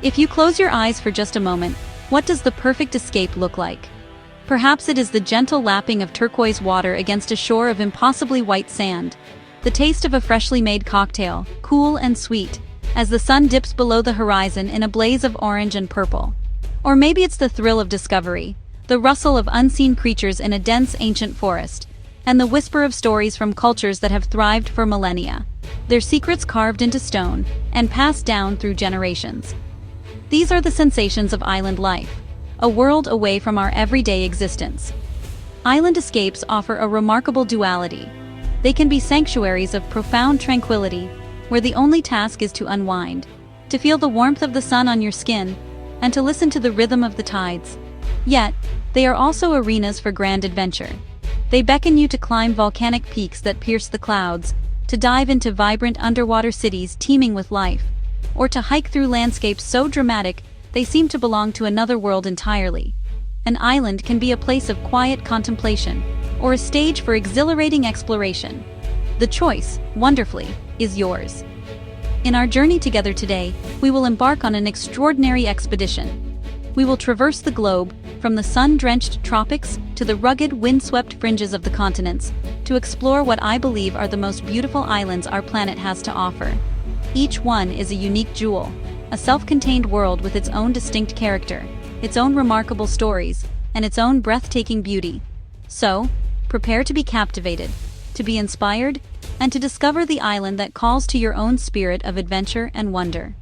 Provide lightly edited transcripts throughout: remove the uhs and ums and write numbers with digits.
If you close your eyes for just a moment, what does the perfect escape look like? Perhaps it is the gentle lapping of turquoise water against a shore of impossibly white sand, the taste of a freshly made cocktail, cool and sweet, as the sun dips below the horizon in a blaze of orange and purple. Or maybe it's the thrill of discovery, the rustle of unseen creatures in a dense ancient forest, and the whisper of stories from cultures that have thrived for millennia, their secrets carved into stone and passed down through generations. These are the sensations of island life, a world away from our everyday existence. Island escapes offer a remarkable duality. They can be sanctuaries of profound tranquility, where the only task is to unwind, to feel the warmth of the sun on your skin, and to listen to the rhythm of the tides. Yet, they are also arenas for grand adventure. They beckon you to climb volcanic peaks that pierce the clouds, to dive into vibrant underwater cities teeming with life, or to hike through landscapes so dramatic they seem to belong to another world entirely. An island can be a place of quiet contemplation, or a stage for exhilarating exploration. The choice, wonderfully, is yours. In our journey together today, we will embark on an extraordinary expedition. We will traverse the globe, from the sun-drenched tropics to the rugged, wind-swept fringes of the continents, to explore what I believe are the most beautiful islands our planet has to offer. Each one is a unique jewel, a self-contained world with its own distinct character, its own remarkable stories, and its own breathtaking beauty. So, prepare to be captivated, to be inspired, and to discover the island that calls to your own spirit of adventure and wonder.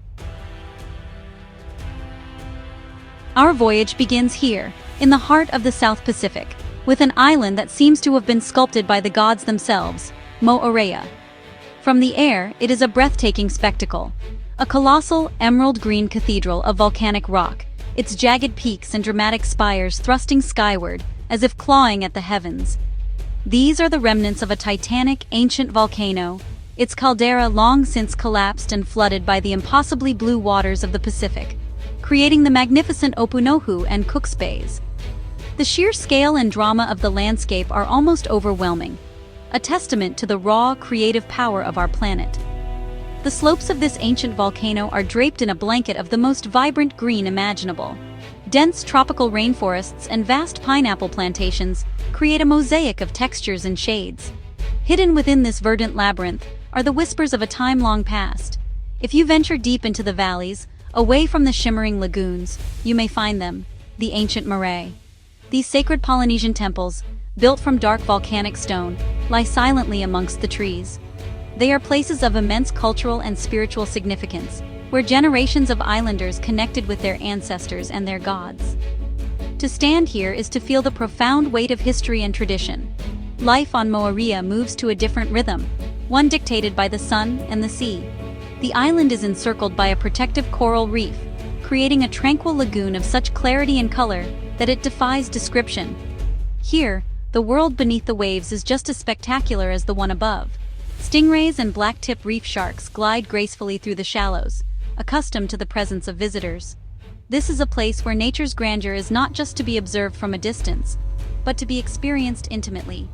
Our voyage begins here, in the heart of the South Pacific, with an island that seems to have been sculpted by the gods themselves, Moorea. From the air, it is a breathtaking spectacle. A colossal, emerald-green cathedral of volcanic rock, its jagged peaks and dramatic spires thrusting skyward, as if clawing at the heavens. These are the remnants of a titanic, ancient volcano, its caldera long since collapsed and flooded by the impossibly blue waters of the Pacific, creating the magnificent Opunohu and Cook's Bays. The sheer scale and drama of the landscape are almost overwhelming, a testament to the raw, creative power of our planet. The slopes of this ancient volcano are draped in a blanket of the most vibrant green imaginable. Dense tropical rainforests and vast pineapple plantations create a mosaic of textures and shades. Hidden within this verdant labyrinth are the whispers of a time long past. If you venture deep into the valleys, away from the shimmering lagoons, you may find them, the ancient marae. These sacred Polynesian temples, built from dark volcanic stone, lie silently amongst the trees. They are places of immense cultural and spiritual significance, where generations of islanders connected with their ancestors and their gods. To stand here is to feel the profound weight of history and tradition. Life on Moorea moves to a different rhythm, one dictated by the sun and the sea. The island is encircled by a protective coral reef, creating a tranquil lagoon of such clarity and color that it defies description. Here, the world beneath the waves is just as spectacular as the one above. Stingrays and black-tip reef sharks glide gracefully through the shallows, accustomed to the presence of visitors. This is a place where nature's grandeur is not just to be observed from a distance, but to be experienced intimately.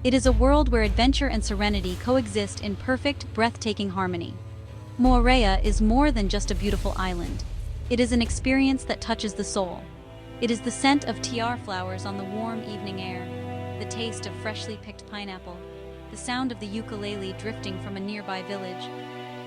It is a world where adventure and serenity coexist in perfect, breathtaking harmony. Moorea is more than just a beautiful island. It is an experience that touches the soul. It is the scent of tiar flowers on the warm evening air, the taste of freshly picked pineapple, the sound of the ukulele drifting from a nearby village.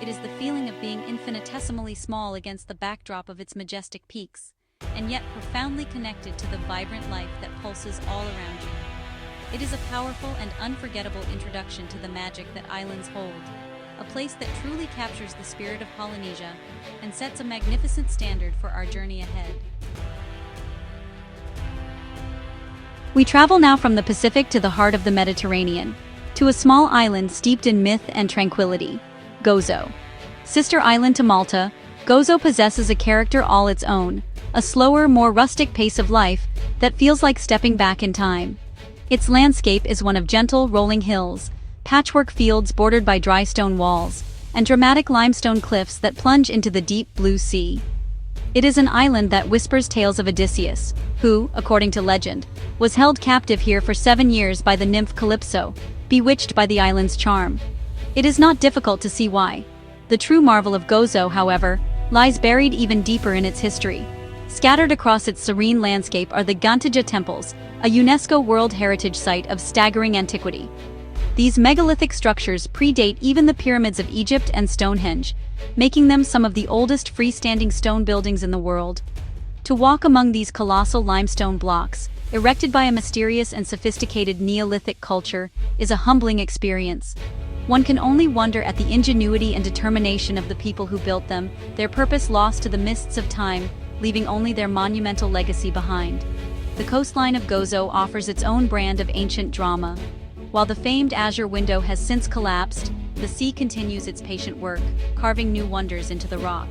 It is the feeling of being infinitesimally small against the backdrop of its majestic peaks, and yet profoundly connected to the vibrant life that pulses all around you. It is a powerful and unforgettable introduction to the magic that islands hold, a place that truly captures the spirit of Polynesia and sets a magnificent standard for our journey ahead. We travel now from the Pacific to the heart of the Mediterranean, to a small island steeped in myth and tranquility, Gozo. Sister island to Malta, Gozo possesses a character all its own, a slower, more rustic pace of life that feels like stepping back in time. Its landscape is one of gentle, rolling hills, patchwork fields bordered by dry stone walls, and dramatic limestone cliffs that plunge into the deep blue sea. It is an island that whispers tales of Odysseus, who, according to legend, was held captive here for 7 years by the nymph Calypso, bewitched by the island's charm. It is not difficult to see why. The true marvel of Gozo, however, lies buried even deeper in its history. Scattered across its serene landscape are the Gantija temples, a UNESCO World Heritage Site of staggering antiquity. These megalithic structures predate even the pyramids of Egypt and Stonehenge, making them some of the oldest freestanding stone buildings in the world. To walk among these colossal limestone blocks, erected by a mysterious and sophisticated Neolithic culture, is a humbling experience. One can only wonder at the ingenuity and determination of the people who built them, their purpose lost to the mists of time, leaving only their monumental legacy behind. The coastline of Gozo offers its own brand of ancient drama. While the famed Azure Window has since collapsed, the sea continues its patient work, carving new wonders into the rock.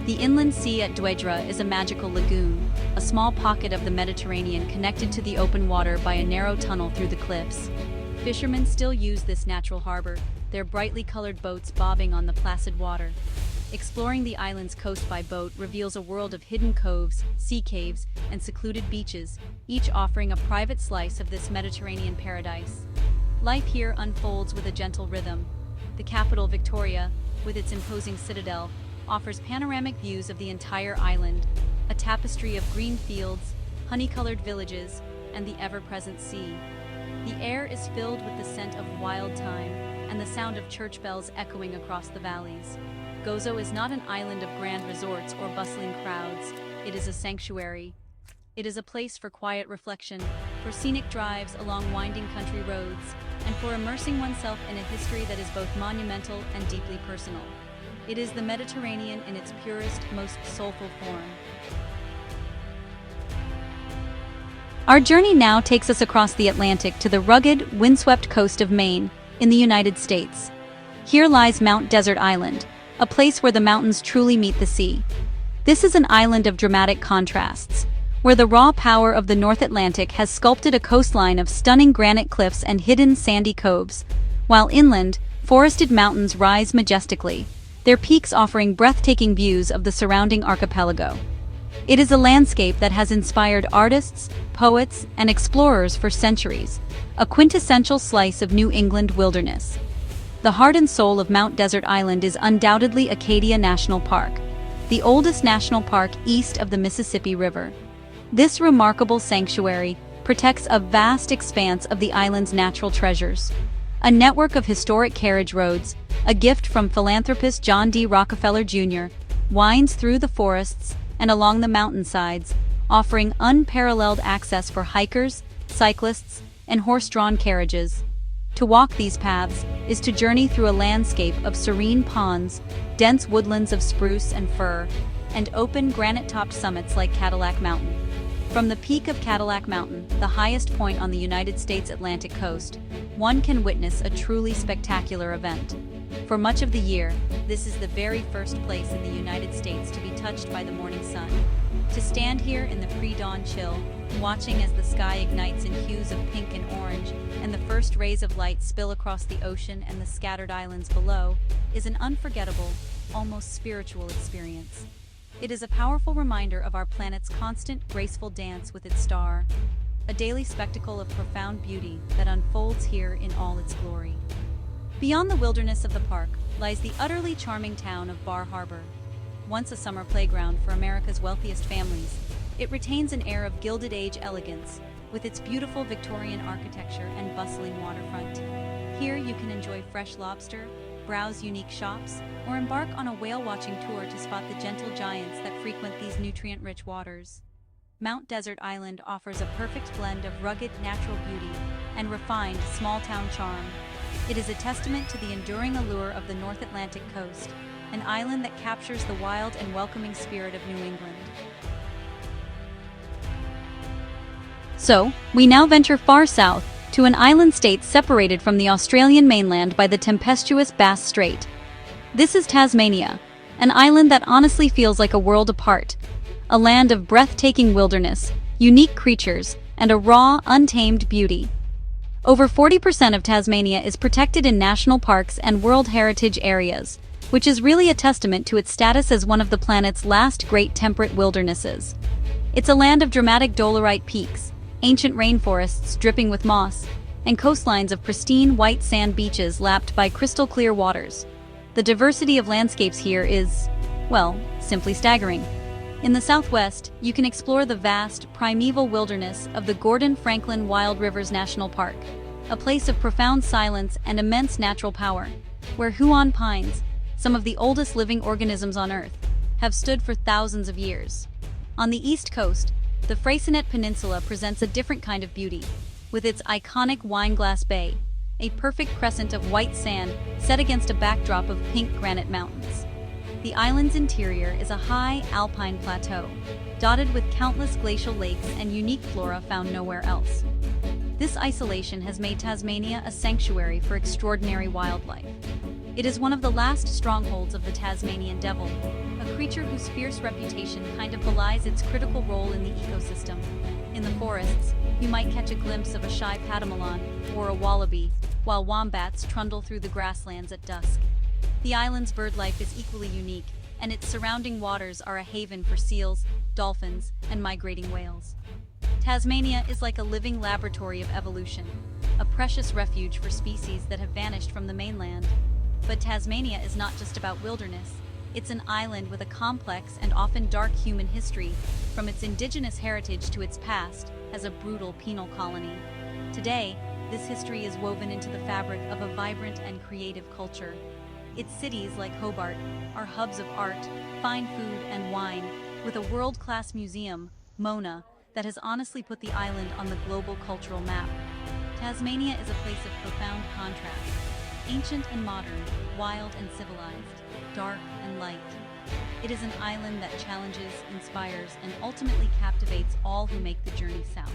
The inland sea at Dwedra is a magical lagoon, a small pocket of the Mediterranean connected to the open water by a narrow tunnel through the cliffs. Fishermen still use this natural harbor, their brightly colored boats bobbing on the placid water. Exploring the island's coast by boat reveals a world of hidden coves, sea caves, and secluded beaches, each offering a private slice of this Mediterranean paradise. Life here unfolds with a gentle rhythm. The capital, Victoria, with its imposing citadel, offers panoramic views of the entire island, a tapestry of green fields, honey-colored villages, and the ever-present sea. The air is filled with the scent of wild thyme and the sound of church bells echoing across the valleys. Gozo is not an island of grand resorts or bustling crowds. It is a sanctuary. It is a place for quiet reflection, for scenic drives along winding country roads, and for immersing oneself in a history that is both monumental and deeply personal. It is the Mediterranean in its purest, most soulful form. Our journey now takes us across the Atlantic to the rugged, windswept coast of Maine, in the United States. Here lies Mount Desert Island, a place where the mountains truly meet the sea. This is an island of dramatic contrasts, where the raw power of the North Atlantic has sculpted a coastline of stunning granite cliffs and hidden sandy coves, while inland, forested mountains rise majestically, their peaks offering breathtaking views of the surrounding archipelago. It is a landscape that has inspired artists, poets, and explorers for centuries, a quintessential slice of New England wilderness. The heart and soul of Mount Desert Island is undoubtedly Acadia National Park, the oldest national park east of the Mississippi River. This remarkable sanctuary protects a vast expanse of the island's natural treasures. A network of historic carriage roads, a gift from philanthropist John D. Rockefeller Jr., winds through the forests and along the mountainsides, offering unparalleled access for hikers, cyclists, and horse-drawn carriages. To walk these paths is to journey through a landscape of serene ponds, dense woodlands of spruce and fir, and open granite-topped summits like Cadillac Mountain. From the peak of Cadillac Mountain, the highest point on the United States Atlantic coast, one can witness a truly spectacular event. For much of the year, this is the very first place in the United States to be touched by the morning sun. To stand here in the pre-dawn chill, watching as the sky ignites in hues of pink and orange, and the first rays of light spill across the ocean and the scattered islands below, is an unforgettable, almost spiritual experience. It is a powerful reminder of our planet's constant, graceful dance with its star, a daily spectacle of profound beauty that unfolds here in all its glory. Beyond the wilderness of the park lies the utterly charming town of Bar Harbor. Once a summer playground for America's wealthiest families, it retains an air of Gilded Age elegance, with its beautiful Victorian architecture and bustling waterfront. Here you can enjoy fresh lobster, browse unique shops, or embark on a whale-watching tour to spot the gentle giants that frequent these nutrient-rich waters. Mount Desert Island offers a perfect blend of rugged natural beauty and refined small-town charm. It is a testament to the enduring allure of the North Atlantic coast, an island that captures the wild and welcoming spirit of New England. So, we now venture far south, to an island state separated from the Australian mainland by the tempestuous Bass Strait. This is Tasmania, an island that honestly feels like a world apart, a land of breathtaking wilderness, unique creatures, and a raw, untamed beauty. Over 40% of Tasmania is protected in national parks and World Heritage areas, which is really a testament to its status as one of the planet's last great temperate wildernesses. It's a land of dramatic dolerite peaks, ancient rainforests dripping with moss, and coastlines of pristine white sand beaches lapped by crystal-clear waters. The diversity of landscapes here is Well, simply staggering. In the southwest, you can explore the vast, primeval wilderness of the Gordon Franklin Wild Rivers National Park, a place of profound silence and immense natural power, where Huon pines, some of the oldest living organisms on Earth, have stood for thousands of years. On the east coast, the Freycinet Peninsula presents a different kind of beauty, with its iconic Wineglass Bay, a perfect crescent of white sand set against a backdrop of pink granite mountains. The island's interior is a high, alpine plateau, dotted with countless glacial lakes and unique flora found nowhere else. This isolation has made Tasmania a sanctuary for extraordinary wildlife. It is one of the last strongholds of the Tasmanian devil, a creature whose fierce reputation kind of belies its critical role in the ecosystem. In the forests, you might catch a glimpse of a shy patamalon or a wallaby, while wombats trundle through the grasslands at dusk. The island's bird life is equally unique, and its surrounding waters are a haven for seals, dolphins, and migrating whales. Tasmania is like a living laboratory of evolution, a precious refuge for species that have vanished from the mainland. But Tasmania is not just about wilderness. It's an island with a complex and often dark human history, from its indigenous heritage to its past as a brutal penal colony. Today, this history is woven into the fabric of a vibrant and creative culture. Its cities, like Hobart, are hubs of art, fine food, and wine, with a world-class museum, Mona, that has honestly put the island on the global cultural map. Tasmania is a place of profound contrast, ancient and modern, wild and civilized, dark and light. It is an island that challenges, inspires, and ultimately captivates all who make the journey south.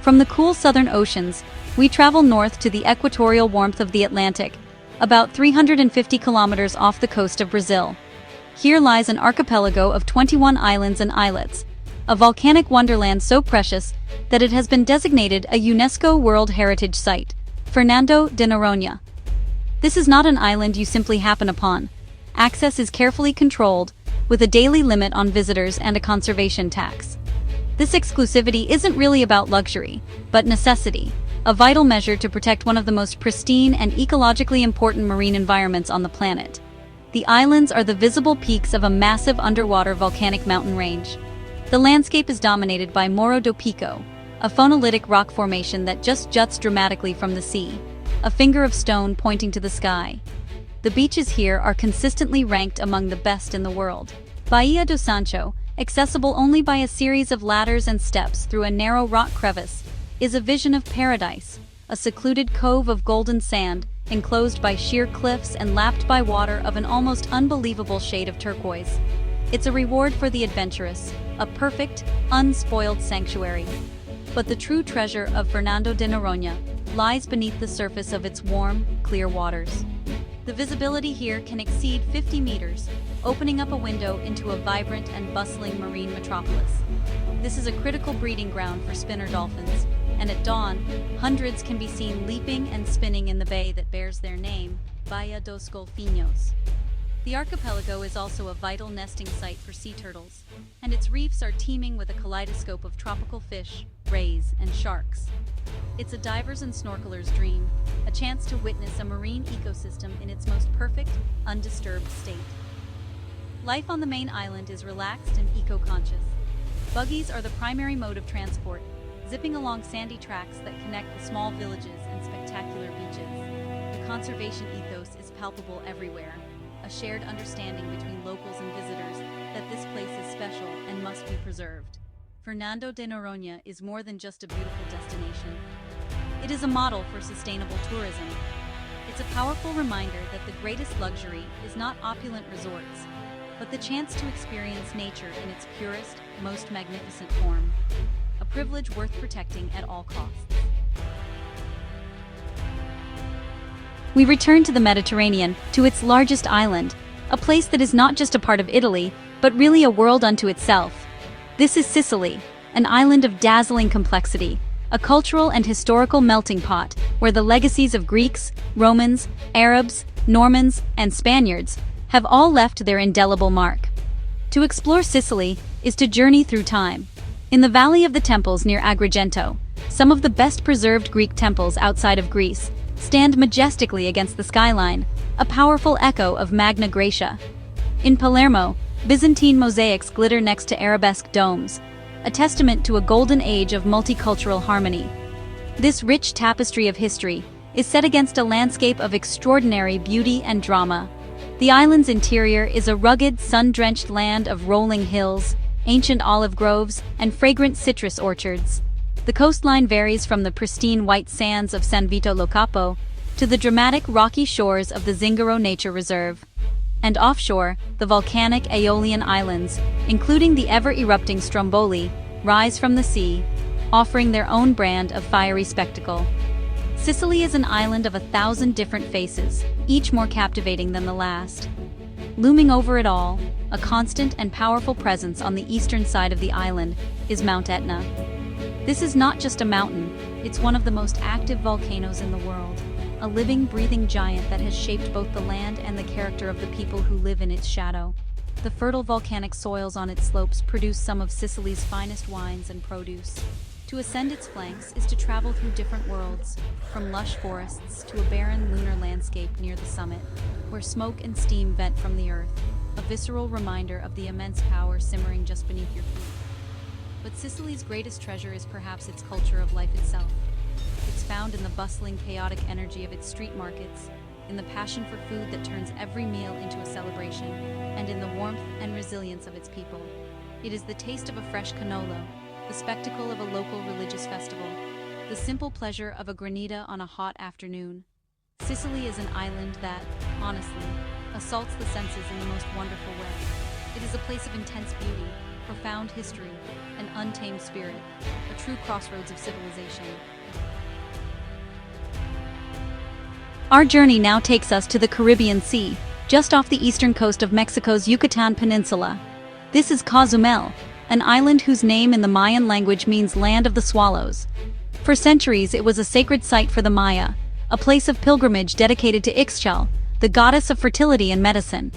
From the cool southern oceans, we travel north to the equatorial warmth of the Atlantic, about 350 kilometers off the coast of Brazil. Here lies an archipelago of 21 islands and islets, a volcanic wonderland so precious that it has been designated a UNESCO World Heritage Site, Fernando de Noronha. This is not an island you simply happen upon. Access is carefully controlled, with a daily limit on visitors and a conservation tax. This exclusivity isn't really about luxury, but necessity, a vital measure to protect one of the most pristine and ecologically important marine environments on the planet. The islands are the visible peaks of a massive underwater volcanic mountain range. The landscape is dominated by Morro do Pico, a phonolithic rock formation that just juts dramatically from the sea, a finger of stone pointing to the sky. The beaches here are consistently ranked among the best in the world. Bahia do Sancho, accessible only by a series of ladders and steps through a narrow rock crevice, is a vision of paradise, a secluded cove of golden sand, enclosed by sheer cliffs and lapped by water of an almost unbelievable shade of turquoise. It's a reward for the adventurous, a perfect, unspoiled sanctuary. But the true treasure of Fernando de Noronha lies beneath the surface of its warm, clear waters. The visibility here can exceed 50 meters, opening up a window into a vibrant and bustling marine metropolis. This is a critical breeding ground for spinner dolphins, and at dawn, hundreds can be seen leaping and spinning in the bay that bears their name, Baía dos Golfinhos. The archipelago is also a vital nesting site for sea turtles, and its reefs are teeming with a kaleidoscope of tropical fish, rays, and sharks. It's a diver's and snorkeler's dream, a chance to witness a marine ecosystem in its most perfect, undisturbed state. Life on the main island is relaxed and eco-conscious. Buggies are the primary mode of transport, zipping along sandy tracks that connect the small villages and spectacular beaches. The conservation ethos is palpable everywhere, a shared understanding between locals and visitors that this place is special and must be preserved. Fernando de Noronha is more than just a beautiful destination. It is a model for sustainable tourism. It's a powerful reminder that the greatest luxury is not opulent resorts, but the chance to experience nature in its purest, most magnificent form. A privilege worth protecting at all costs. We return to the Mediterranean, to its largest island, a place that is not just a part of Italy, but really a world unto itself. This is Sicily, an island of dazzling complexity, a cultural and historical melting pot where the legacies of Greeks, Romans, Arabs, Normans, and Spaniards have all left their indelible mark. To explore Sicily is to journey through time. In the Valley of the Temples near Agrigento, some of the best preserved Greek temples outside of Greece, stand majestically against the skyline, a powerful echo of Magna Graecia. In Palermo, Byzantine mosaics glitter next to arabesque domes, a testament to a golden age of multicultural harmony. This rich tapestry of history is set against a landscape of extraordinary beauty and drama. The island's interior is a rugged, sun-drenched land of rolling hills, ancient olive groves, and fragrant citrus orchards. The coastline varies from the pristine white sands of San Vito lo Capo to the dramatic rocky shores of the Zingaro Nature Reserve. And offshore, the volcanic Aeolian Islands, including the ever-erupting Stromboli, rise from the sea, offering their own brand of fiery spectacle. Sicily is an island of 1,000 different faces, each more captivating than the last. Looming over it all, a constant and powerful presence on the eastern side of the island, is Mount Etna. This is not just a mountain, it's one of the most active volcanoes in the world, a living, breathing giant that has shaped both the land and the character of the people who live in its shadow. The fertile volcanic soils on its slopes produce some of Sicily's finest wines and produce. To ascend its flanks is to travel through different worlds, from lush forests to a barren lunar landscape near the summit, where smoke and steam vent from the earth, a visceral reminder of the immense power simmering just beneath your feet. But Sicily's greatest treasure is perhaps its culture of life itself. It's found in the bustling, chaotic energy of its street markets, in the passion for food that turns every meal into a celebration, and in the warmth and resilience of its people. It is the taste of a fresh cannolo, the spectacle of a local religious festival, the simple pleasure of a granita on a hot afternoon. Sicily is an island that, honestly, assaults the senses in the most wonderful way. It is a place of intense beauty, profound history, and untamed spirit, a true crossroads of civilization. Our journey now takes us to the Caribbean Sea, just off the eastern coast of Mexico's Yucatan Peninsula. This is Cozumel, an island whose name in the Mayan language means land of the swallows. For centuries, it was a sacred site for the Maya, a place of pilgrimage dedicated to Ixchel, the goddess of fertility and medicine.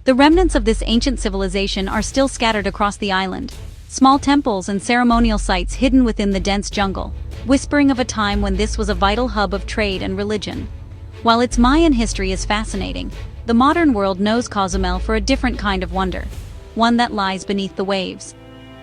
The remnants of this ancient civilization are still scattered across the island, small temples and ceremonial sites hidden within the dense jungle, whispering of a time when this was a vital hub of trade and religion. While its Mayan history is fascinating, the modern world knows Cozumel for a different kind of wonder, one that lies beneath the waves.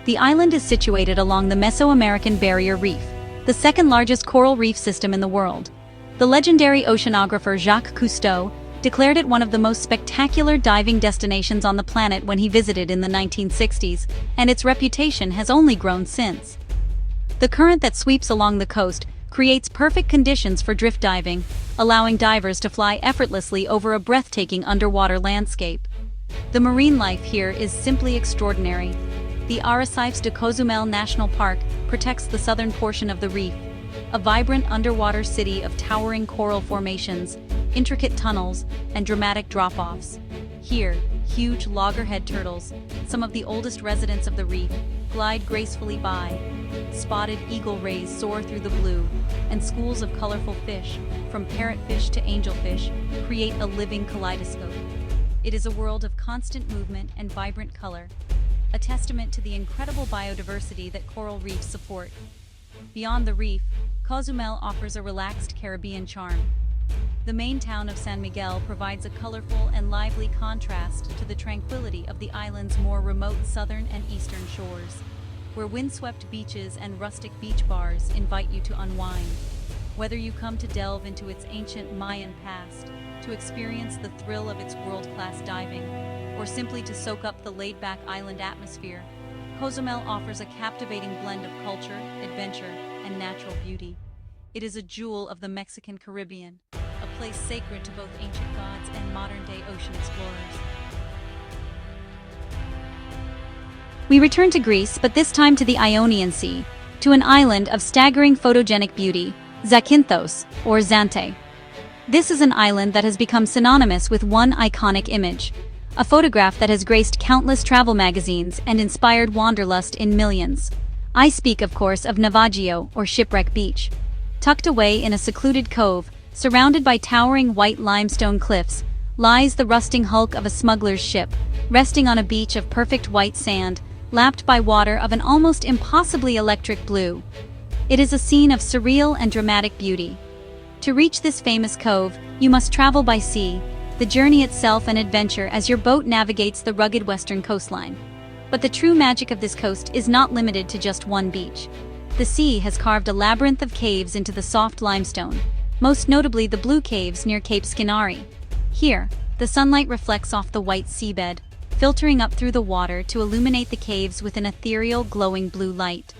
The island is situated along the Mesoamerican Barrier Reef, the second largest coral reef system in the world. The legendary oceanographer Jacques Cousteau declared it one of the most spectacular diving destinations on the planet when he visited in the 1960s, and its reputation has only grown since. The current that sweeps along the coast creates perfect conditions for drift diving, allowing divers to fly effortlessly over a breathtaking underwater landscape. The marine life here is simply extraordinary. The Arrecifes de Cozumel National Park protects the southern portion of the reef, a vibrant underwater city of towering coral formations, intricate tunnels, and dramatic drop-offs. Here, huge loggerhead turtles, some of the oldest residents of the reef, glide gracefully by. Spotted eagle rays soar through the blue, and schools of colorful fish, from parrotfish to angelfish, create a living kaleidoscope. It is a world of constant movement and vibrant color, a testament to the incredible biodiversity that coral reefs support. Beyond the reef, Cozumel offers a relaxed Caribbean charm. The main town of San Miguel provides a colorful and lively contrast to the tranquility of the island's more remote southern and eastern shores, where windswept beaches and rustic beach bars invite you to unwind. Whether you come to delve into its ancient Mayan past, to experience the thrill of its world-class diving, or simply to soak up the laid-back island atmosphere, Cozumel offers a captivating blend of culture, adventure, and natural beauty. It is a jewel of the Mexican Caribbean, a place sacred to both ancient gods and modern-day ocean explorers. We return to Greece, but this time to the Ionian Sea, to an island of staggering photogenic beauty, Zakynthos, or Zante. This is an island that has become synonymous with one iconic image, a photograph that has graced countless travel magazines and inspired wanderlust in millions. I speak, of course, of Navajo, or Shipwreck Beach. Tucked away in a secluded cove, surrounded by towering white limestone cliffs, lies the rusting hulk of a smuggler's ship, resting on a beach of perfect white sand, lapped by water of an almost impossibly electric blue. It is a scene of surreal and dramatic beauty. To reach this famous cove, you must travel by sea, the journey itself an adventure as your boat navigates the rugged western coastline. But the true magic of this coast is not limited to just one beach. The sea has carved a labyrinth of caves into the soft limestone, most notably the Blue Caves near Cape Skinari. Here, the sunlight reflects off the white seabed, filtering up through the water to illuminate the caves with an ethereal, glowing blue light.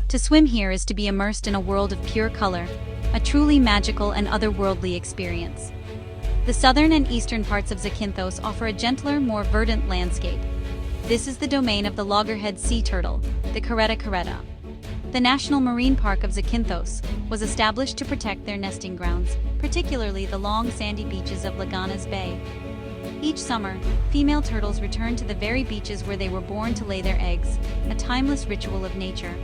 To swim here is to be immersed in a world of pure color, a truly magical and otherworldly experience. The southern and eastern parts of Zakynthos offer a gentler, more verdant landscape. This is the domain of the loggerhead sea turtle, the Caretta caretta. The National Marine Park of Zakynthos was established to protect their nesting grounds, particularly the long sandy beaches of Laganas Bay. Each summer, female turtles return to the very beaches where they were born to lay their eggs, a timeless ritual of nature.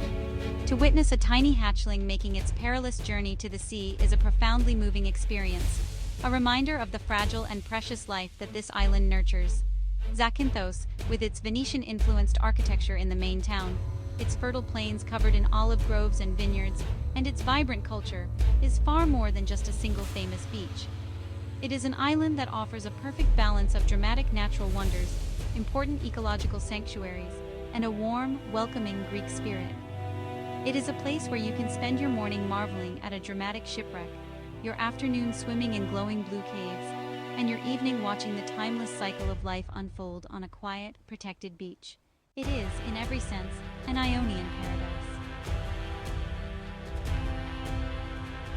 To witness a tiny hatchling making its perilous journey to the sea is a profoundly moving experience, a reminder of the fragile and precious life that this island nurtures. Zakynthos, with its Venetian-influenced architecture in the main town, its fertile plains covered in olive groves and vineyards, and its vibrant culture, is far more than just a single famous beach. It is an island that offers a perfect balance of dramatic natural wonders, important ecological sanctuaries, and a warm, welcoming Greek spirit. It is a place where you can spend your morning marveling at a dramatic shipwreck, your afternoon swimming in glowing blue caves, and your evening watching the timeless cycle of life unfold on a quiet, protected beach. It is, in every sense, an Ionian paradise.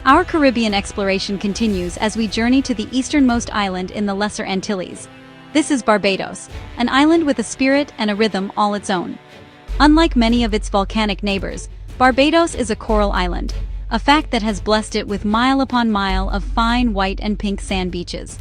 Our Caribbean exploration continues as we journey to the easternmost island in the Lesser Antilles. This is Barbados, an island with a spirit and a rhythm all its own. Unlike many of its volcanic neighbors, Barbados is a coral island, a fact that has blessed it with mile upon mile of fine white and pink sand beaches.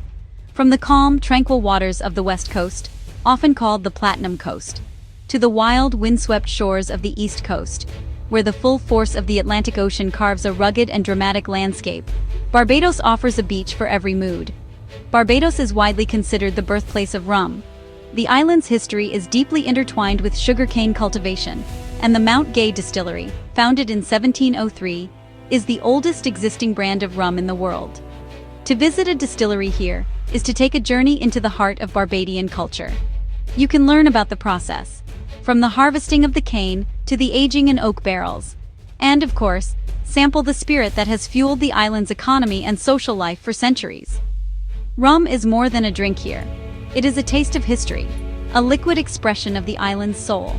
From the calm, tranquil waters of the west coast, often called the Platinum Coast, to the wild, windswept shores of the east coast, where the full force of the Atlantic Ocean carves a rugged and dramatic landscape, Barbados offers a beach for every mood. Barbados is widely considered the birthplace of rum. The island's history is deeply intertwined with sugarcane cultivation, and the Mount Gay Distillery, founded in 1703, is the oldest existing brand of rum in the world. To visit a distillery here is to take a journey into the heart of Barbadian culture. You can learn about the process, from the harvesting of the cane to the aging in oak barrels, and, of course, sample the spirit that has fueled the island's economy and social life for centuries. Rum is more than a drink here. It is a taste of history, a liquid expression of the island's soul.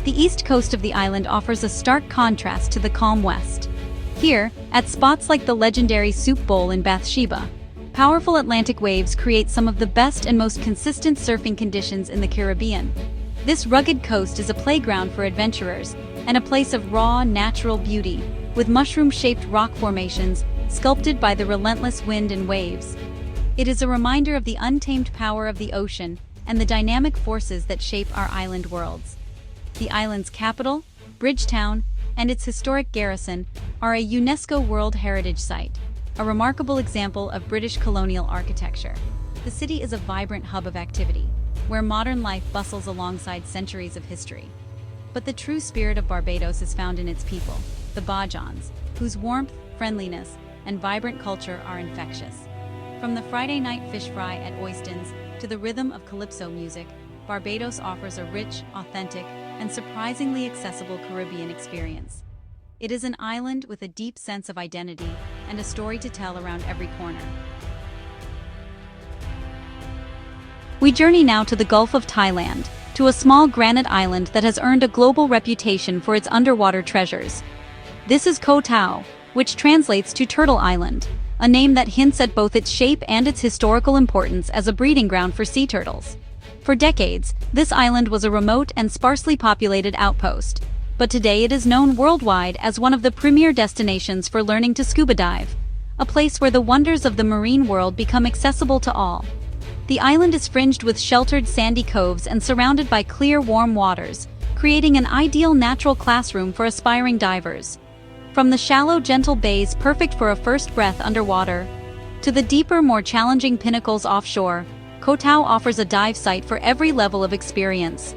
The east coast of the island offers a stark contrast to the calm west. Here, at spots like the legendary Soup Bowl in Bathsheba, powerful Atlantic waves create some of the best and most consistent surfing conditions in the Caribbean. This rugged coast is a playground for adventurers and a place of raw, natural beauty, with mushroom-shaped rock formations sculpted by the relentless wind and waves. It is a reminder of the untamed power of the ocean and the dynamic forces that shape our island worlds. The island's capital, Bridgetown, and its historic garrison are a UNESCO World Heritage Site, a remarkable example of British colonial architecture. The city is a vibrant hub of activity, where modern life bustles alongside centuries of history. But the true spirit of Barbados is found in its people, the Bajans, whose warmth, friendliness, and vibrant culture are infectious. From the Friday night fish fry at Oyston's to the rhythm of calypso music, Barbados offers a rich, authentic, and surprisingly accessible Caribbean experience. It is an island with a deep sense of identity and a story to tell around every corner. We journey now to the Gulf of Thailand, to a small granite island that has earned a global reputation for its underwater treasures. This is Koh Tao, which translates to Turtle Island, a name that hints at both its shape and its historical importance as a breeding ground for sea turtles. For decades, this island was a remote and sparsely populated outpost, but today it is known worldwide as one of the premier destinations for learning to scuba dive, a place where the wonders of the marine world become accessible to all. The island is fringed with sheltered sandy coves and surrounded by clear, warm waters, creating an ideal natural classroom for aspiring divers. From the shallow, gentle bays perfect for a first breath underwater, to the deeper, more challenging pinnacles offshore, Koh Tao offers a dive site for every level of experience.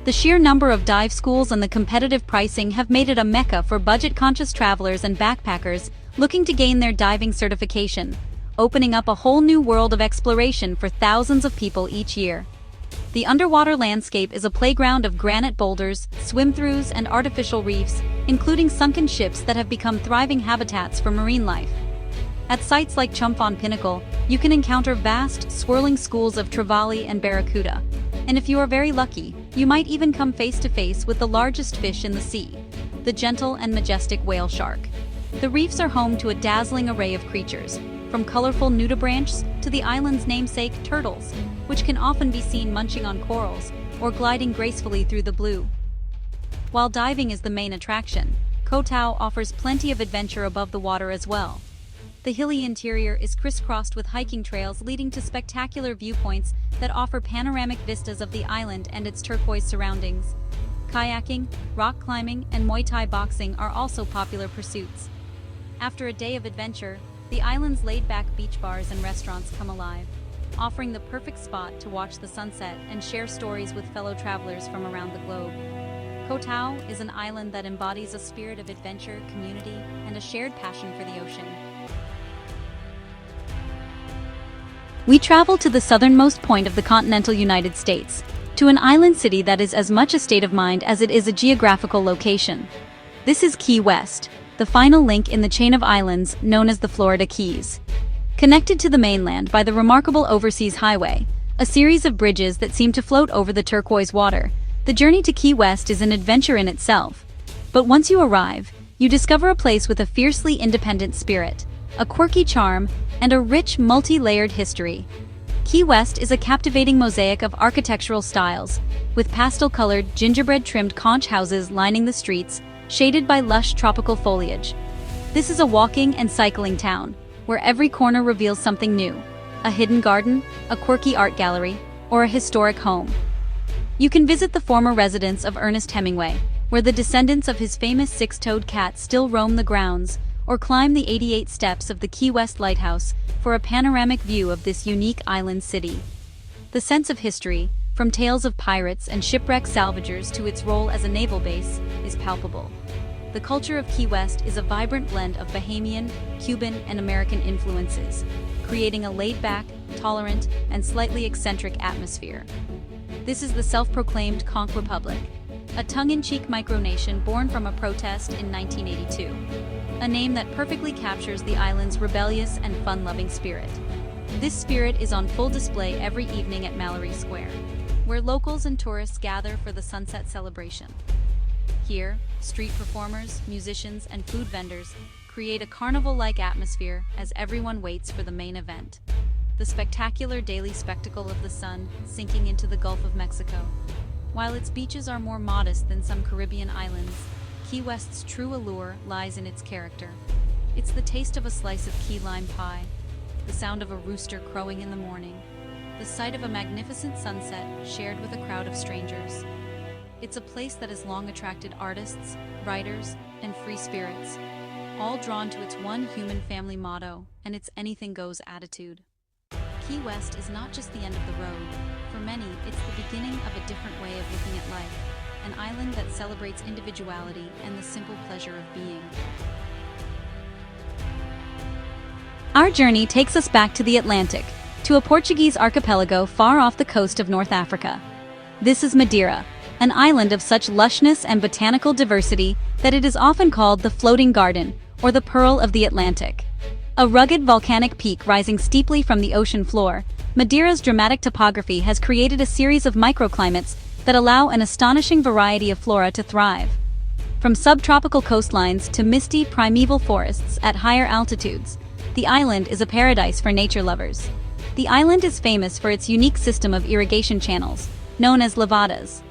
The sheer number of dive schools and the competitive pricing have made it a mecca for budget-conscious travelers and backpackers looking to gain their diving certification, opening up a whole new world of exploration for thousands of people each year. The underwater landscape is a playground of granite boulders, swim-throughs, and artificial reefs, including sunken ships that have become thriving habitats for marine life. At sites like Chumphon Pinnacle, you can encounter vast, swirling schools of trevally and barracuda. And if you are very lucky, you might even come face to face with the largest fish in the sea, the gentle and majestic whale shark. The reefs are home to a dazzling array of creatures, from colorful nudibranchs to the island's namesake turtles, which can often be seen munching on corals or gliding gracefully through the blue. While diving is the main attraction, Koh Tao offers plenty of adventure above the water as well. The hilly interior is crisscrossed with hiking trails leading to spectacular viewpoints that offer panoramic vistas of the island and its turquoise surroundings. Kayaking, rock climbing, and Muay Thai boxing are also popular pursuits. After a day of adventure, the island's laid-back beach bars and restaurants come alive, offering the perfect spot to watch the sunset and share stories with fellow travelers from around the globe. Koh Tao is an island that embodies a spirit of adventure, community, and a shared passion for the ocean. We travel to the southernmost point of the continental United States, to an island city that is as much a state of mind as it is a geographical location. This is Key West, the final link in the chain of islands known as the Florida Keys. Connected to the mainland by the remarkable Overseas Highway, a series of bridges that seem to float over the turquoise water, the journey to Key West is an adventure in itself. But once you arrive, you discover a place with a fiercely independent spirit, a quirky charm, and a rich, multi-layered history. Key West is a captivating mosaic of architectural styles, with pastel-colored, gingerbread-trimmed conch houses lining the streets, shaded by lush tropical foliage. This is a walking and cycling town, where every corner reveals something new: a hidden garden, a quirky art gallery, or a historic home. You can visit the former residence of Ernest Hemingway, where the descendants of his famous six-toed cat still roam the grounds, or climb the 88 steps of the Key West Lighthouse for a panoramic view of this unique island city. The sense of history, from tales of pirates and shipwreck salvagers to its role as a naval base, is palpable. The culture of Key West is a vibrant blend of Bahamian, Cuban, and American influences, creating a laid-back, tolerant, and slightly eccentric atmosphere. This is the self-proclaimed Conch Republic, a tongue-in-cheek micronation born from a protest in 1982. A name that perfectly captures the island's rebellious and fun-loving spirit. This spirit is on full display every evening at Mallory Square, where locals and tourists gather for the sunset celebration. Here, street performers, musicians, and food vendors create a carnival-like atmosphere as everyone waits for the main event, the spectacular daily spectacle of the sun sinking into the Gulf of Mexico. While its beaches are more modest than some Caribbean islands, Key West's true allure lies in its character. It's the taste of a slice of key lime pie, the sound of a rooster crowing in the morning, the sight of a magnificent sunset shared with a crowd of strangers. It's a place that has long attracted artists, writers, and free spirits, all drawn to its one human family motto and its anything-goes attitude. Key West is not just the end of the road. For many, it's the beginning of a different way of looking at life, an island that celebrates individuality and the simple pleasure of being. Our journey takes us back to the Atlantic, to a Portuguese archipelago far off the coast of North Africa. This is Madeira, an island of such lushness and botanical diversity that it is often called the floating garden, or the pearl of the Atlantic. A rugged volcanic peak rising steeply from the ocean floor, Madeira's dramatic topography has created a series of microclimates that allow an astonishing variety of flora to thrive. From subtropical coastlines to misty primeval forests at higher altitudes, the island is a paradise for nature lovers. The island is famous for its unique system of irrigation channels, known as levadas.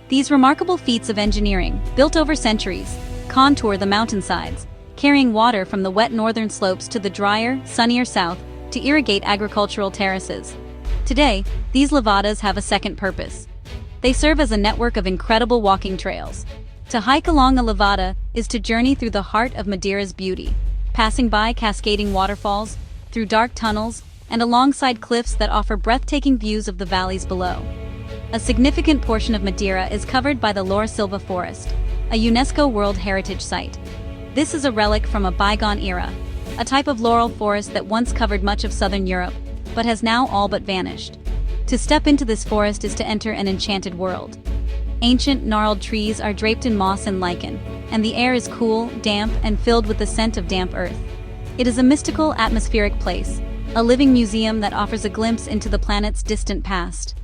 These remarkable feats of engineering, built over centuries, contour the mountainsides, carrying water from the wet northern slopes to the drier, sunnier south to irrigate agricultural terraces. Today, these levadas have a second purpose. They serve as a network of incredible walking trails. To hike along a levada is to journey through the heart of Madeira's beauty, passing by cascading waterfalls, through dark tunnels, and alongside cliffs that offer breathtaking views of the valleys below. A significant portion of Madeira is covered by the Laura Silva Forest, a UNESCO World Heritage Site. This is a relic from a bygone era, a type of laurel forest that once covered much of southern Europe, but has now all but vanished. To step into this forest is to enter an enchanted world. Ancient, gnarled trees are draped in moss and lichen, and the air is cool, damp, and filled with the scent of damp earth. It is a mystical, atmospheric place, a living museum that offers a glimpse into the planet's distant past.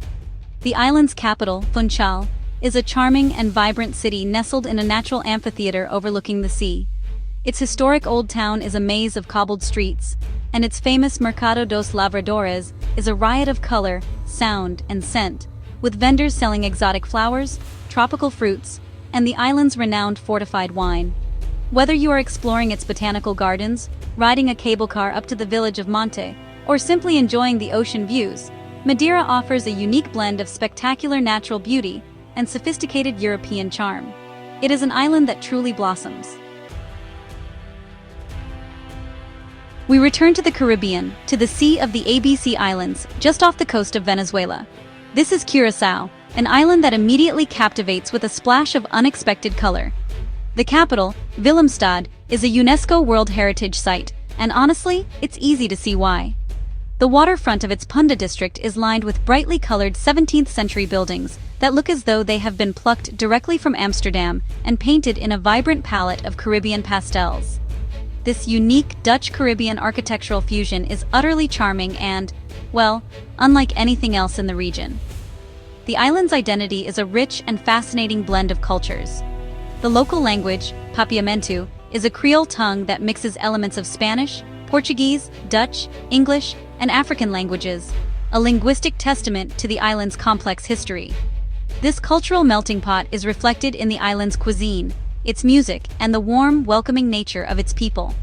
The island's capital, Funchal, is a charming and vibrant city nestled in a natural amphitheater overlooking the sea. Its historic old town is a maze of cobbled streets, and its famous Mercado dos Lavradores is a riot of color, sound, and scent, with vendors selling exotic flowers, tropical fruits, and the island's renowned fortified wine. Whether you are exploring its botanical gardens, riding a cable car up to the village of Monte, or simply enjoying the ocean views, Madeira offers a unique blend of spectacular natural beauty and sophisticated European charm. It is an island that truly blossoms. We return to the Caribbean, to the Sea of the ABC Islands, just off the coast of Venezuela. This is Curaçao, an island that immediately captivates with a splash of unexpected color. The capital, Willemstad, is a UNESCO World Heritage Site, and honestly, it's easy to see why. The waterfront of its Punda district is lined with brightly colored 17th-century buildings that look as though they have been plucked directly from Amsterdam and painted in a vibrant palette of Caribbean pastels. This unique Dutch-Caribbean architectural fusion is utterly charming and, well, unlike anything else in the region. The island's identity is a rich and fascinating blend of cultures. The local language, Papiamentu, is a Creole tongue that mixes elements of Spanish, Portuguese, Dutch, English, and African languages, a linguistic testament to the island's complex history. This cultural melting pot is reflected in the island's cuisine, its music, and the warm, welcoming nature of its people.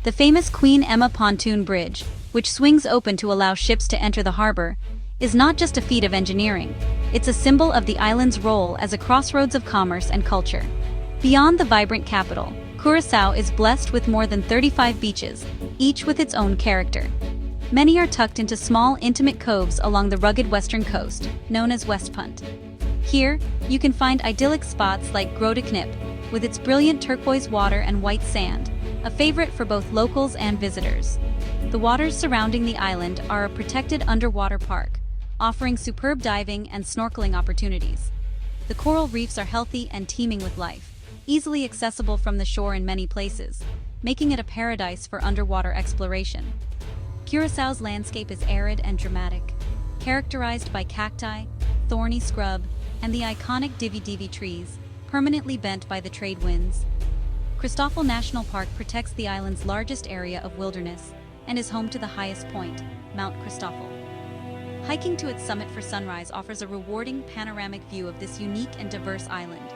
The famous Queen Emma pontoon bridge, which swings open to allow ships to enter the harbor, is not just a feat of engineering, it's a symbol of the island's role as a crossroads of commerce and culture. Beyond the vibrant capital, Curaçao is blessed with more than 35 beaches, each with its own character. Many are tucked into small, intimate coves along the rugged western coast, known as West Punt. Here, you can find idyllic spots like Grote Knip, with its brilliant turquoise water and white sand, a favorite for both locals and visitors. The waters surrounding the island are a protected underwater park, offering superb diving and snorkeling opportunities. The coral reefs are healthy and teeming with life, easily accessible from the shore in many places, making it a paradise for underwater exploration. Curaçao's landscape is arid and dramatic, characterized by cacti, thorny scrub, and the iconic divi-divi trees, permanently bent by the trade winds. Cristofel National Park protects the island's largest area of wilderness and is home to the highest point, Mount Cristofel. Hiking to its summit for sunrise offers a rewarding panoramic view of this unique and diverse island.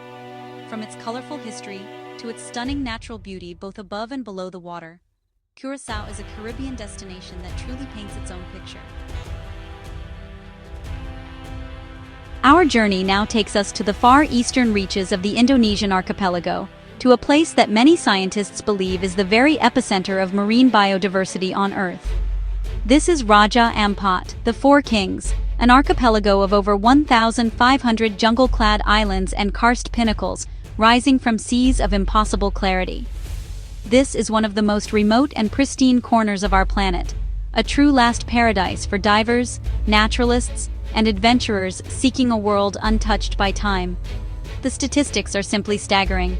From its colorful history to its stunning natural beauty both above and below the water, Curaçao is a Caribbean destination that truly paints its own picture. Our journey now takes us to the far eastern reaches of the Indonesian archipelago, to a place that many scientists believe is the very epicenter of marine biodiversity on Earth. This is Raja Ampat, the Four Kings, an archipelago of over 1,500 jungle-clad islands and karst pinnacles rising from seas of impossible clarity. This is one of the most remote and pristine corners of our planet, a true last paradise for divers, naturalists, and adventurers seeking a world untouched by time. The statistics are simply staggering.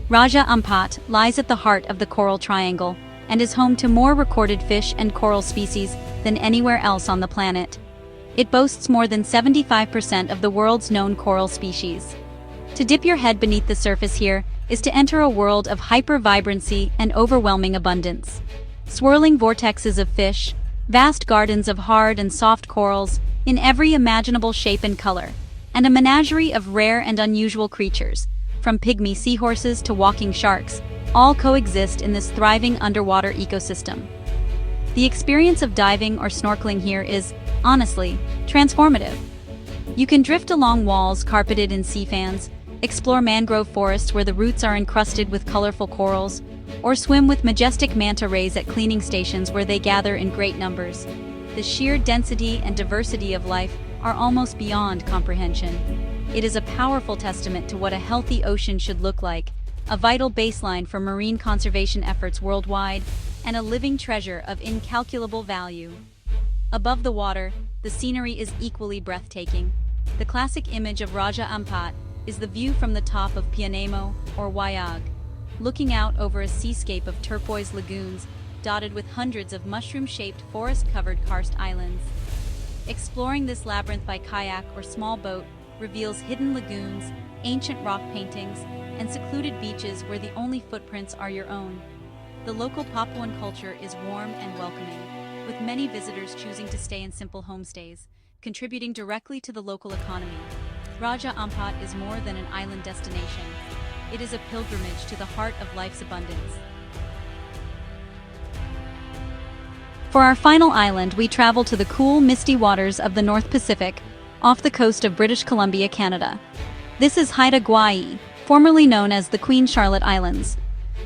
Raja Ampat lies at the heart of the Coral Triangle and is home to more recorded fish and coral species than anywhere else on the planet. It boasts more than 75% of the world's known coral species. To dip your head beneath the surface here is to enter a world of hyper-vibrancy and overwhelming abundance. Swirling vortexes of fish, vast gardens of hard and soft corals in every imaginable shape and color, and a menagerie of rare and unusual creatures, from pygmy seahorses to walking sharks, all coexist in this thriving underwater ecosystem. The experience of diving or snorkeling here is, honestly, transformative. You can drift along walls carpeted in sea fans, explore mangrove forests where the roots are encrusted with colorful corals, or swim with majestic manta rays at cleaning stations where they gather in great numbers. The sheer density and diversity of life are almost beyond comprehension. It is a powerful testament to what a healthy ocean should look like, a vital baseline for marine conservation efforts worldwide, and a living treasure of incalculable value. Above the water, the scenery is equally breathtaking. The classic image of Raja Ampat is the view from the top of Pianemo or Wayag, looking out over a seascape of turquoise lagoons dotted with hundreds of mushroom-shaped forest-covered karst islands. Exploring this labyrinth by kayak or small boat reveals hidden lagoons, ancient rock paintings, and secluded beaches where the only footprints are your own. The local Papuan culture is warm and welcoming, with many visitors choosing to stay in simple homestays, contributing directly to the local economy. Raja Ampat is more than an island destination. It is a pilgrimage to the heart of life's abundance. For our final island, we travel to the cool, misty waters of the North Pacific, off the coast of British Columbia, Canada. This is Haida Gwaii, formerly known as the Queen Charlotte Islands.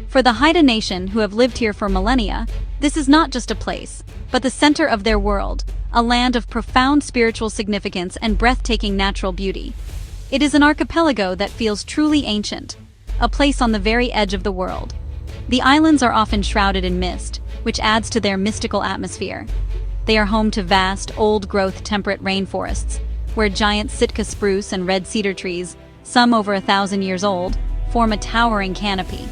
For the Haida Nation, who have lived here for millennia, this is not just a place, but the center of their world, a land of profound spiritual significance and breathtaking natural beauty. It is an archipelago that feels truly ancient, a place on the very edge of the world. The islands are often shrouded in mist, which adds to their mystical atmosphere. They are home to vast, old-growth temperate rainforests, where giant Sitka spruce and red cedar trees, some over 1,000 years old, form a towering canopy.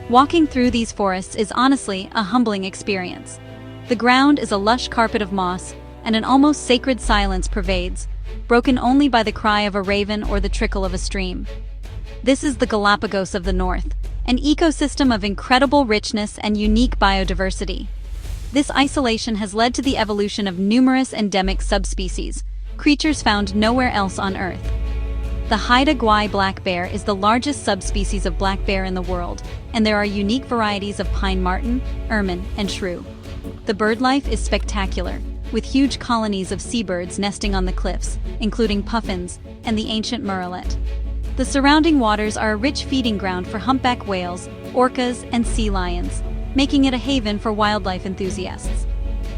Walking through these forests is honestly a humbling experience. The ground is a lush carpet of moss, and an almost sacred silence pervades, broken only by the cry of a raven or the trickle of a stream. This is the Galapagos of the North, an ecosystem of incredible richness and unique biodiversity. This isolation has led to the evolution of numerous endemic subspecies, creatures found nowhere else on Earth. The Haida Gwaii black bear is the largest subspecies of black bear in the world, and there are unique varieties of pine marten, ermine, and shrew. The bird life is spectacular, with huge colonies of seabirds nesting on the cliffs, including puffins and the ancient murrelet. The surrounding waters are a rich feeding ground for humpback whales, orcas, and sea lions, making it a haven for wildlife enthusiasts.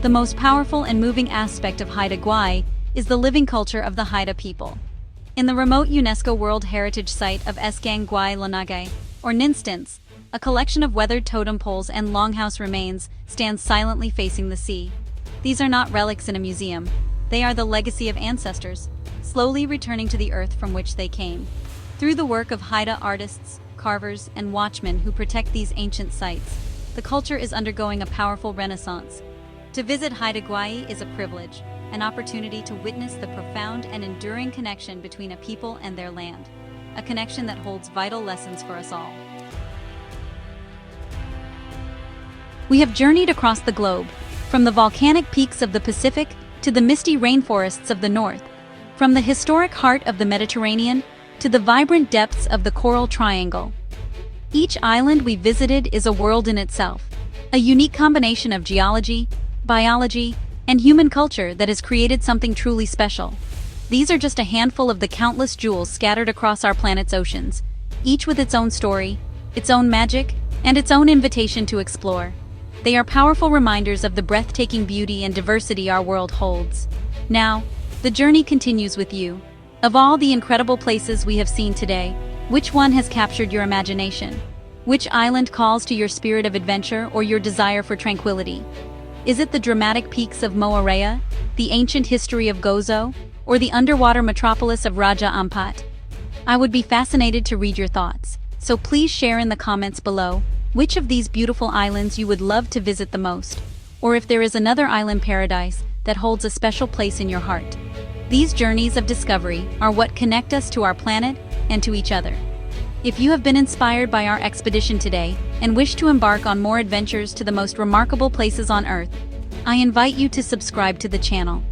The most powerful and moving aspect of Haida Gwaii is the living culture of the Haida people. In the remote UNESCO World Heritage Site of Esgang Gwaii Lanagay, or Ninstance, a collection of weathered totem poles and longhouse remains stands silently facing the sea. These are not relics in a museum. They are the legacy of ancestors, slowly returning to the earth from which they came. Through the work of Haida artists, carvers, and watchmen who protect these ancient sites, the culture is undergoing a powerful renaissance. To visit Haida Gwaii is a privilege, an opportunity to witness the profound and enduring connection between a people and their land, a connection that holds vital lessons for us all. We have journeyed across the globe, from the volcanic peaks of the Pacific to the misty rainforests of the North, from the historic heart of the Mediterranean to the vibrant depths of the Coral Triangle. Each island we visited is a world in itself, a unique combination of geology, biology, and human culture that has created something truly special. These are just a handful of the countless jewels scattered across our planet's oceans, each with its own story, its own magic, and its own invitation to explore. They are powerful reminders of the breathtaking beauty and diversity our world holds. Now, the journey continues with you. Of all the incredible places we have seen today, which one has captured your imagination? Which island calls to your spirit of adventure or your desire for tranquility? Is it the dramatic peaks of Mo'area, the ancient history of Gozo, or the underwater metropolis of Raja Ampat? I would be fascinated to read your thoughts, so please share in the comments below which of these beautiful islands you would love to visit the most, or if there is another island paradise that holds a special place in your heart. These journeys of discovery are what connect us to our planet and to each other. If you have been inspired by our expedition today and wish to embark on more adventures to the most remarkable places on Earth, I invite you to subscribe to the channel.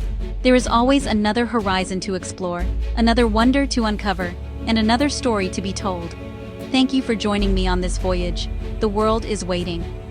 There is always another horizon to explore, another wonder to uncover, and another story to be told. Thank you for joining me on this voyage. The world is waiting.